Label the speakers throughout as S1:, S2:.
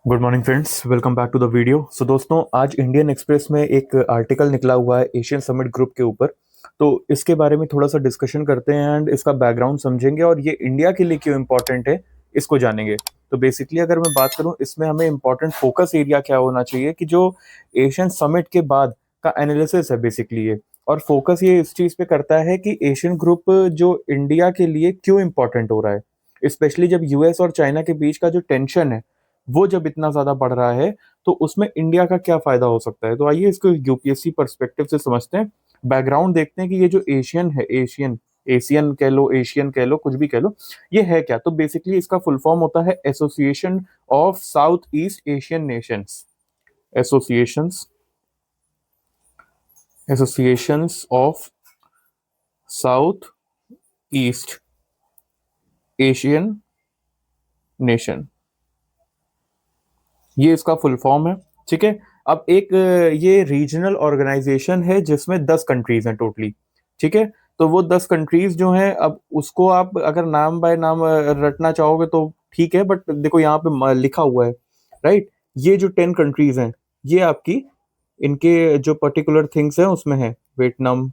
S1: Good morning friends, welcome back to the video. So दोस्तों, आज Indian express में एक आर्टिकल निकला हुआ है एशियन समिट ग्रुप के ऊपर। तो इसके बारे में थोड़ा सा डिस्कशन करते हैं एंड इसका बैकग्राउंड समझेंगे और ये इंडिया के लिए क्यों इम्पोर्टेंट है इसको जानेंगे। तो बेसिकली अगर मैं बात करूं, इसमें हमें इम्पोर्टेंट फोकस एरिया क्या होना चाहिए कि जो एशियन समिट के बाद का एनालिसिस है बेसिकली ये। और फोकस ये इस चीज़ पे करता है कि एशियन ग्रुप जो इंडिया के लिए क्यों इम्पोर्टेंट हो रहा है, स्पेशली जब यूएस और चाइना के बीच का जो टेंशन है वो जब इतना ज्यादा बढ़ रहा है, तो उसमें इंडिया का क्या फायदा हो सकता है। तो आइए इसको यूपीएससी पर्सपेक्टिव से समझते हैं। बैकग्राउंड देखते हैं कि ये जो एशियन है, एशियन एशियन कह लो, एशियन कह लो, कुछ भी कह लो, ये है क्या। तो बेसिकली इसका फुल फॉर्म होता है association of south east Asian Nations. Associations associations of south east Asian nation, ये इसका फुल फॉर्म है। ठीक है। अब एक ये रीजनल ऑर्गेनाइजेशन है जिसमें 10 कंट्रीज हैं टोटली। ठीक है। तो वो 10 कंट्रीज जो हैं, अब उसको आप अगर नाम बाय नाम रटना चाहोगे तो ठीक है, बट देखो यहाँ पे लिखा हुआ है, राइट। ये जो 10 कंट्रीज हैं, ये आपकी इनके जो पर्टिकुलर थिंग्स हैं उसमें है Vietnam,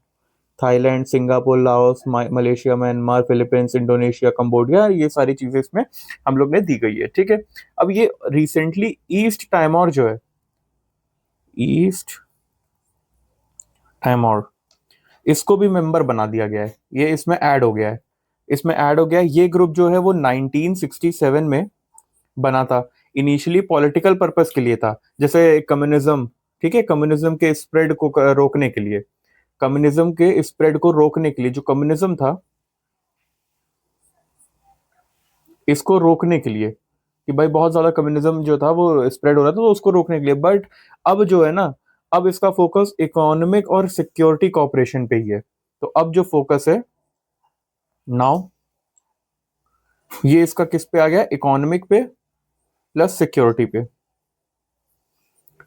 S1: Thailand, Singapore, Laos, Malaysia, Myanmar, Philippines, Indonesia, Cambodia, ये सारी चीजें इसमें हम लोग ने दी गई है। ठीक है। अब ये रिसेंटली ईस्ट टाइमोर जो है, ईस्ट टाइमोर, इसको भी मेंबर बना दिया गया है। ये इसमें ऐड हो गया है। इसमें ऐड हो गया है। ये ग्रुप जो है वो 1967 में बना था। इनिशियली पॉलिटिकल पर्पस के लिए था, जैसे कम्युनिज्म। ठीक है। कम्युनिज्म के स्प्रेड को रोकने के लिए, कम्युनिज्म के स्प्रेड को रोकने के लिए जो कम्युनिज्म था, इसको रोकने के लिए कि भाई बहुत ज्यादा कम्युनिज्म जो था वो स्प्रेड हो रहा था, तो उसको रोकने के लिए। बट अब जो है ना, अब इसका फोकस इकोनॉमिक और सिक्योरिटी कॉपरेशन पे ही है। तो अब जो फोकस है नाउ, ये इसका किस पे आ गया, इकोनॉमिक पे प्लस सिक्योरिटी पे।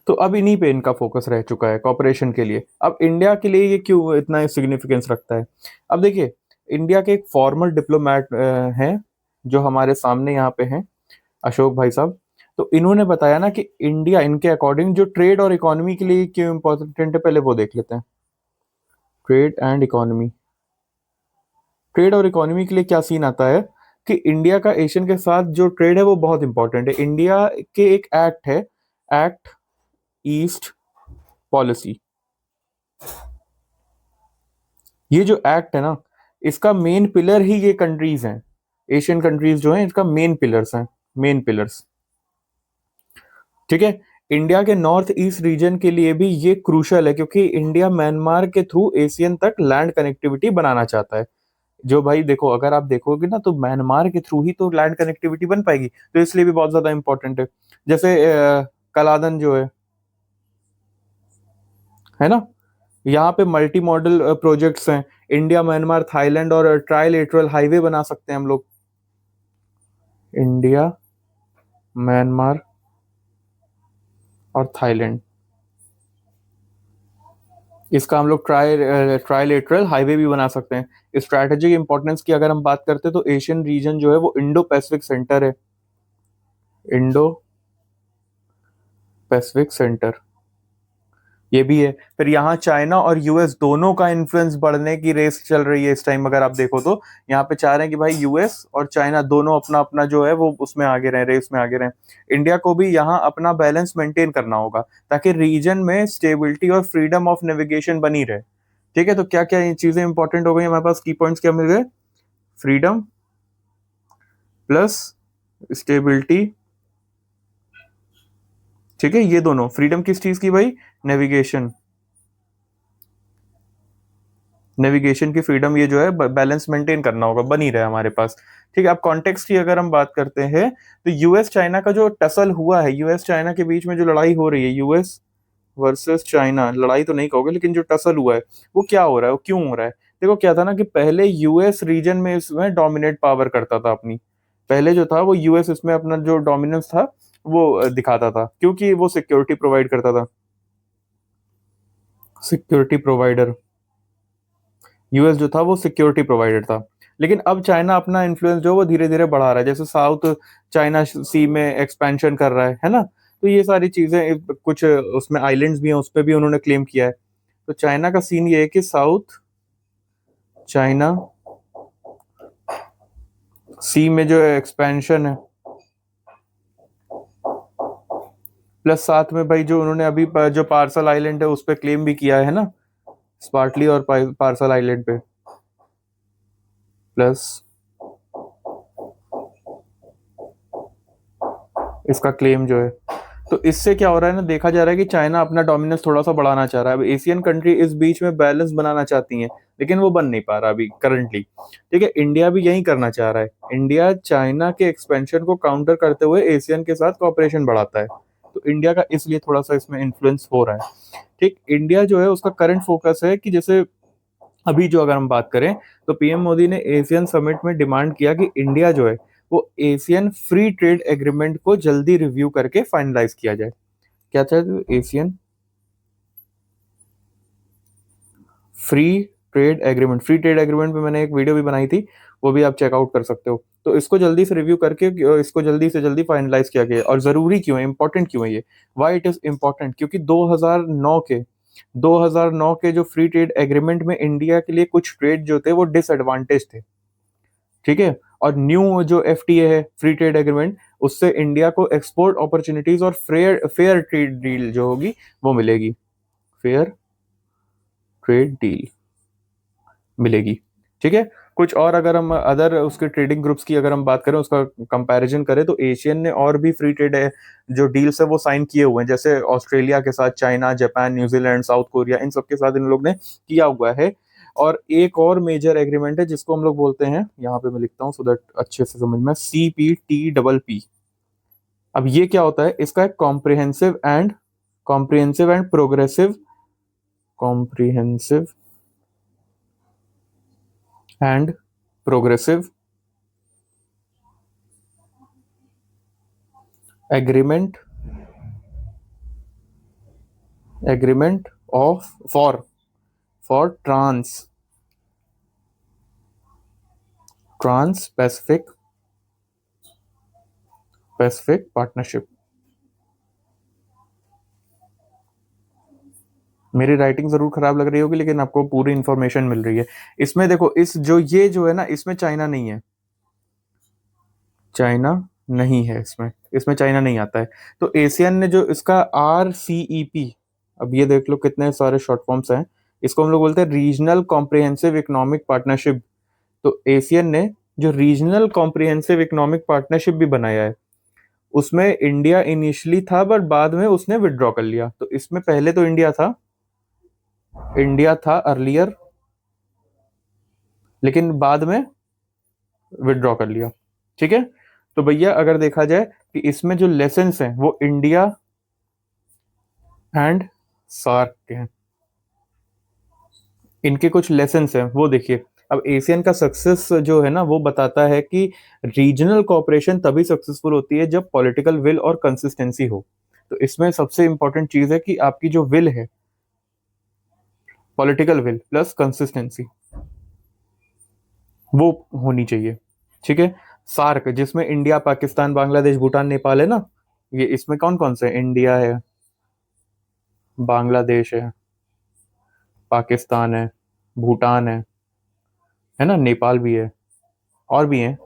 S1: तो अब इन्हीं पे इनका फोकस रह चुका है कॉपरेशन के लिए। अब इंडिया के लिए ये क्यों इतना सिग्निफिकेंस रखता है। अब देखिए, इंडिया के एक फॉर्मल डिप्लोमेट हैं जो हमारे सामने यहाँ पे हैं, अशोक भाई साहब। तो इन्होंने बताया ना कि इंडिया इनके अकॉर्डिंग जो ट्रेड और इकोनॉमी के लिए क्यों इंपॉर्टेंट है, पहले वो देख लेते हैं। ट्रेड एंड इकोनॉमी, ट्रेड और इकोनॉमी के लिए क्या सीन आता है कि इंडिया का एशियन के साथ जो ट्रेड है वो बहुत इंपॉर्टेंट है। इंडिया के एक एक्ट है, एक्ट ईस्ट पॉलिसी। ये जो एक्ट है ना, इसका मेन पिलर ही ये कंट्रीज हैं। एशियन कंट्रीज जो हैं, इसका मेन पिलर्स हैं, मेन पिलर्स। ठीक है। इंडिया के नॉर्थ ईस्ट रीजन के लिए भी ये क्रूशल है, क्योंकि इंडिया म्यांमार के थ्रू एशियन तक लैंड कनेक्टिविटी बनाना चाहता है। जो भाई देखो, अगर आप देखोगे ना, तो म्यांमार के थ्रू ही तो लैंड कनेक्टिविटी बन पाएगी, तो इसलिए भी बहुत ज्यादा इंपॉर्टेंट है। जैसे कलादन जो है ना, यहाँ पे मल्टी मॉडल प्रोजेक्ट्स हैं। इंडिया, म्यांमार, थाईलैंड और ट्राइलेटरल हाईवे बना सकते हैं हम लोग। इंडिया, म्यांमार और थाईलैंड, इसका हम लोग ट्राइलेटरल हाईवे भी बना सकते हैं। स्ट्रैटेजिक इंपॉर्टेंस की अगर हम बात करते हैं, तो एशियन रीजन जो है वो इंडो पैसिफिक सेंटर है। इंडो पैसिफिक सेंटर ये भी है। फिर यहाँ चाइना और यूएस दोनों का इन्फ्लुएंस बढ़ने की रेस चल रही है इस टाइम। अगर आप देखो तो यहाँ पे चाह रहे हैं कि भाई यूएस और चाइना दोनों अपना अपना जो है वो उसमें आगे रहे, रेस में आगे रहे। इंडिया को भी यहाँ अपना बैलेंस मेंटेन करना होगा, ताकि रीजन में स्टेबिलिटी और फ्रीडम ऑफ नेविगेशन बनी रहे। ठीक है। तो क्या क्या चीजें इंपॉर्टेंट हो गई हमारे पास, की पॉइंट्स क्या मिल गए, फ्रीडम प्लस स्टेबिलिटी। ठीक है। ये दोनों फ्रीडम किस चीज की भाई, नेविगेशन, नेविगेशन की फ्रीडम, ये जो है बैलेंस मेंटेन करना होगा, बनी रहे हमारे पास। ठीक है। अब कॉन्टेक्स्ट की अगर हम बात करते हैं, तो यूएस चाइना का जो टसल हुआ है, यूएस चाइना के बीच में जो लड़ाई हो रही है, यूएस वर्सेस चाइना, लड़ाई तो नहीं कहोगे लेकिन जो टसल हुआ है वो क्या हो रहा है, वो क्यों हो रहा है। देखो क्या था ना कि पहले यूएस रीजन में इसमें डोमिनेट पावर करता था अपनी। पहले जो था वो यूएस इसमें अपना जो डोमिनेंस था वो दिखाता था, क्योंकि वो सिक्योरिटी प्रोवाइड करता था, सिक्योरिटी प्रोवाइडर। यूएस जो था वो सिक्योरिटी प्रोवाइडर था। लेकिन अब चाइना अपना इन्फ्लुएंस जो है वो धीरे धीरे बढ़ा रहा है, जैसे साउथ चाइना सी में एक्सपेंशन कर रहा है ना। तो ये सारी चीजें, कुछ उसमें आइलैंड्स भी हैं, उस पर भी उन्होंने क्लेम किया है। तो चाइना का सीन ये है कि साउथ चाइना सी में जो एक्सपेंशन है, प्लस साथ में भाई जो उन्होंने अभी जो पार्सल आइलैंड है उस पर क्लेम भी किया है ना, स्पार्टली और पार्सल आइलैंड पे, प्लस इसका क्लेम जो है। तो इससे क्या हो रहा है ना, देखा जा रहा है कि चाइना अपना डोमिनेंस थोड़ा सा बढ़ाना चाह रहा है। अब एशियन कंट्री इस बीच में बैलेंस बनाना चाहती हैं, लेकिन वो बन नहीं पा रहा अभी करंटली। ठीक है, इंडिया भी यही करना चाह रहा है। इंडिया चाइना के एक्सपेंशन को काउंटर करते हुए एशियन के साथ कॉपरेशन बढ़ाता है। तो इंडिया का इसलिए थोड़ा सा इसमें इन्फ्लुएंस हो रहा है। ठीक, इंडिया जो है उसका करंट फोकस है कि जैसे अभी जो अगर हम बात करें, तो पीएम मोदी ने एशियन समिट में डिमांड किया कि इंडिया जो है वो एशियन फ्री ट्रेड एग्रीमेंट को जल्दी रिव्यू करके फाइनलाइज किया जाए। क्या चाहते, Asian free free trade agreement पे मैंने एक वीडियो भी बनाई थी, वो भी आप चेकआउट कर सकते हो। तो इसको जल्दी से रिव्यू करके इसको जल्दी से जल्दी फाइनलाइज किया गया। और जरूरी क्यों है, इंपॉर्टेंट क्यों है ये, वाई इट इज इंपॉर्टेंट, क्योंकि 2009 के जो फ्री ट्रेड एग्रीमेंट में इंडिया के लिए कुछ ट्रेड जो थे वो डिसएडवांटेज थे। ठीक है, और न्यू जो एफटीए है, फ्री ट्रेड एग्रीमेंट, उससे इंडिया को एक्सपोर्ट अपॉर्चुनिटीज और फेयर फेयर ट्रेड डील जो होगी वो मिलेगी, फेयर ट्रेड डील मिलेगी। ठीक है, कुछ और अगर हम अदर उसके ट्रेडिंग ग्रुप्स की अगर हम बात करें, उसका कंपैरिजन करें, तो एशियन ने और भी फ्री ट्रेड जो डील्स है वो साइन किए हुए हैं, जैसे ऑस्ट्रेलिया के साथ, China, Japan, New Zealand, South Korea, इन सब के साथ इन लोग ने किया हुआ है। और एक और मेजर एग्रीमेंट है जिसको हम लोग बोलते हैं, यहाँ पे मैं लिखता हूँ सो दैट अच्छे से समझ में, CPTPP। अब ये क्या होता है, इसका एक comprehensive and progressive comprehensive and progressive agreement of for trans Pacific partnership. मेरी राइटिंग जरूर खराब लग रही होगी, लेकिन आपको पूरी इंफॉर्मेशन मिल रही है। इसमें देखो, इस जो ये जो है ना, इसमें चाइना नहीं है, चाइना नहीं है इसमें, इसमें चाइना नहीं आता है। तो एशियन ने जो इसका RCEP, अब ये देख लो कितने सारे शॉर्ट फॉर्म्स हैं, इसको हम लोग बोलते हैं रीजनल कॉम्प्रिहेंसिव इकोनॉमिक पार्टनरशिप। तो एशियन ने जो रीजनल कॉम्प्रिहेंसिव इकोनॉमिक पार्टनरशिप भी बनाया है, उसमें इंडिया इनिशियली था, बट बाद में उसने विड्रॉ कर लिया। तो इसमें पहले तो इंडिया था अर्लियर, लेकिन बाद में विड्रॉ कर लिया। ठीक है, तो भैया अगर देखा जाए कि इसमें जो लेसन्स हैं वो इंडिया एंड सार्क के हैं, इनके कुछ लेसन्स हैं वो देखिए। अब एशियन का सक्सेस जो है ना, वो बताता है कि रीजनल कोऑपरेशन तभी सक्सेसफुल होती है जब पॉलिटिकल विल और कंसिस्टेंसी हो। तो इसमें सबसे इंपॉर्टेंट चीज है कि आपकी जो विल है, पॉलिटिकल विल प्लस कंसिस्टेंसी, वो होनी चाहिए। ठीक है, सार्क जिसमें इंडिया, पाकिस्तान, बांग्लादेश, भूटान, नेपाल है ना, ये इसमें कौन कौन से, इंडिया है, बांग्लादेश है, पाकिस्तान है, भूटान है ना, नेपाल भी है, और भी हैं,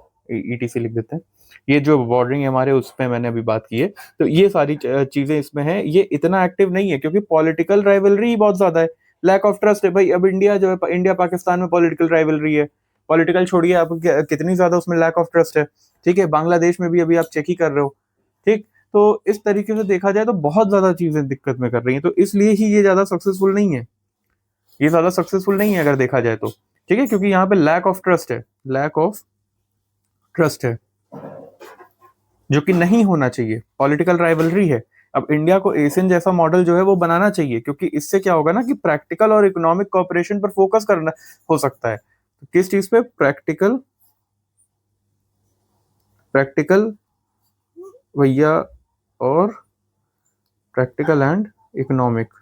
S1: ETC लिख देते हैं। ये जो बॉर्डरिंग है हमारे, उस पे मैंने अभी बात की है। तो ये सारी चीजें इसमें हैं। ये इतना एक्टिव नहीं है क्योंकि पॉलिटिकल राइवलरी बहुत ज्यादा है, लैक ऑफ ट्रस्ट है भाई। अब इंडिया जो है, इंडिया पाकिस्तान में पॉलिटिकल राइवलरी है, पॉलिटिकल छोड़िए, आप कितनी ज्यादा उसमें लैक ऑफ ट्रस्ट है। ठीक है, बांग्लादेश में भी अभी आप चेक ही कर रहे हो। ठीक, तो इस तरीके से देखा जाए तो बहुत ज्यादा चीजें दिक्कत में कर रही हैं, तो इसलिए ही ये ज्यादा सक्सेसफुल नहीं है, ये ज्यादा सक्सेसफुल नहीं है अगर देखा जाए तो। ठीक है, क्योंकि यहाँ पे लैक ऑफ ट्रस्ट है, लैक ऑफ ट्रस्ट है, जो कि नहीं होना चाहिए, पॉलिटिकल राइवलरी है। अब इंडिया को एशियन जैसा मॉडल जो है वो बनाना चाहिए, क्योंकि इससे क्या होगा ना कि प्रैक्टिकल और इकोनॉमिक कोऑपरेशन पर फोकस करना हो सकता है। तो किस चीज पे, प्रैक्टिकल, प्रैक्टिकल भैया, और प्रैक्टिकल एंड इकोनॉमिक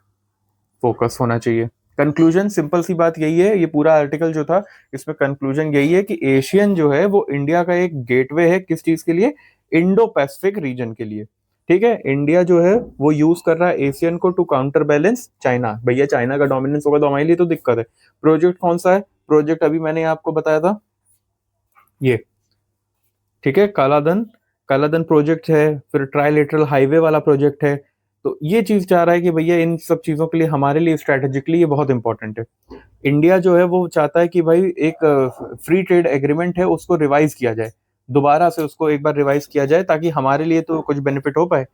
S1: फोकस होना चाहिए, कंक्लूजन सिंपल सी बात यही है, ये पूरा आर्टिकल जो था इसमें कंक्लूजन यही है कि एशियन जो है वो इंडिया का एक गेटवे है, किस चीज के लिए? इंडो पैसिफिक रीजन के लिए। ठीक है, इंडिया जो है वो यूज कर रहा है एशियन को टू काउंटर बैलेंस चाइना। भैया चाइना का डोमिनेंस होगा तो हमारे लिए तो दिक्कत है। प्रोजेक्ट कौन सा है? प्रोजेक्ट अभी मैंने आपको बताया था, ये। ठीक है, कालाधन, कालाधन प्रोजेक्ट है, फिर ट्राइलेटरल हाईवे वाला प्रोजेक्ट है। तो ये चीज चाह रहा है कि भैया इन सब चीजों के लिए हमारे लिए स्ट्रेटेजिकली ये बहुत इंपॉर्टेंट है। इंडिया जो है वो चाहता है कि भाई एक फ्री ट्रेड एग्रीमेंट है उसको रिवाइज किया जाए, दोबारा से उसको एक बार रिवाइज किया जाए, ताकि हमारे लिए तो कुछ बेनिफिट हो पाए।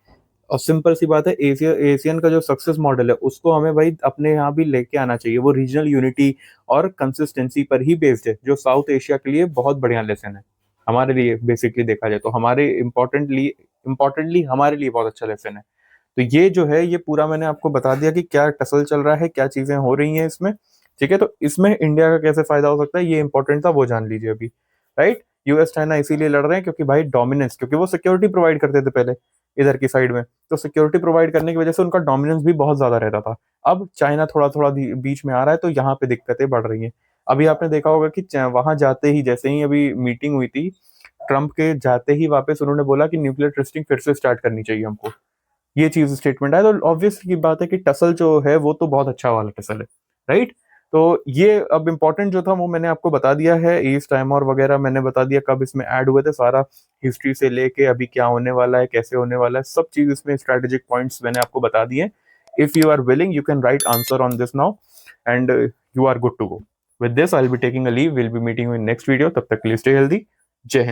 S1: और सिंपल सी बात है, एशियन का जो सक्सेस मॉडल है उसको हमें भाई अपने यहाँ भी लेके आना चाहिए। वो रीजनल यूनिटी और कंसिस्टेंसी पर ही बेस्ड है, जो साउथ एशिया के लिए बहुत बढ़िया लेसन है। हमारे लिए बेसिकली देखा जाए तो हमारे इम्पोर्टेंटली हमारे लिए बहुत अच्छा लेसन है। तो ये जो है ये पूरा मैंने आपको बता दिया कि क्या टसल चल रहा है, क्या चीजें हो रही हैं इसमें। ठीक है, तो इसमें इंडिया का कैसे फायदा हो सकता है, ये इंपॉर्टेंट था, वो जान लीजिए अभी। राइट, यूएस चाइना इसीलिए लड़ रहे हैं क्योंकि भाई डोमिनेंस, क्योंकि वो सिक्योरिटी प्रोवाइड करते थे पहले इधर की साइड में, तो सिक्योरिटी प्रोवाइड करने की वजह से उनका डोमिनेंस भी बहुत ज्यादा रहता था। अब चाइना थोड़ा थोड़ा बीच में आ रहा है, तो यहाँ पे दिक्कतें बढ़ रही हैं। अभी आपने देखा होगा कि वहां जाते ही, जैसे ही अभी मीटिंग हुई थी ट्रम्प के जाते ही वापस उन्होंने बोला कि न्यूक्लियर टेस्टिंग फिर से स्टार्ट करनी चाहिए हमको। ये चीज स्टेटमेंट है, तो ऑब्वियस की बात है कि टसल जो है वो तो बहुत अच्छा वाला टसल है। राइट, तो ये अब इम्पोर्टेंट जो था वो मैंने आपको बता दिया है। ईस्ट टाइम और वगैरह मैंने बता दिया कब इसमें ऐड हुए थे, सारा हिस्ट्री से लेके अभी क्या होने वाला है, कैसे होने वाला है, सब चीज इसमें स्ट्रेटेजिक पॉइंट्स मैंने आपको बता दिए। If you are willing you can write answer on this now and you are good to go. With this I will be taking a leave, will be meeting in next video, तब तक के लिए stay healthy. जय हिंद।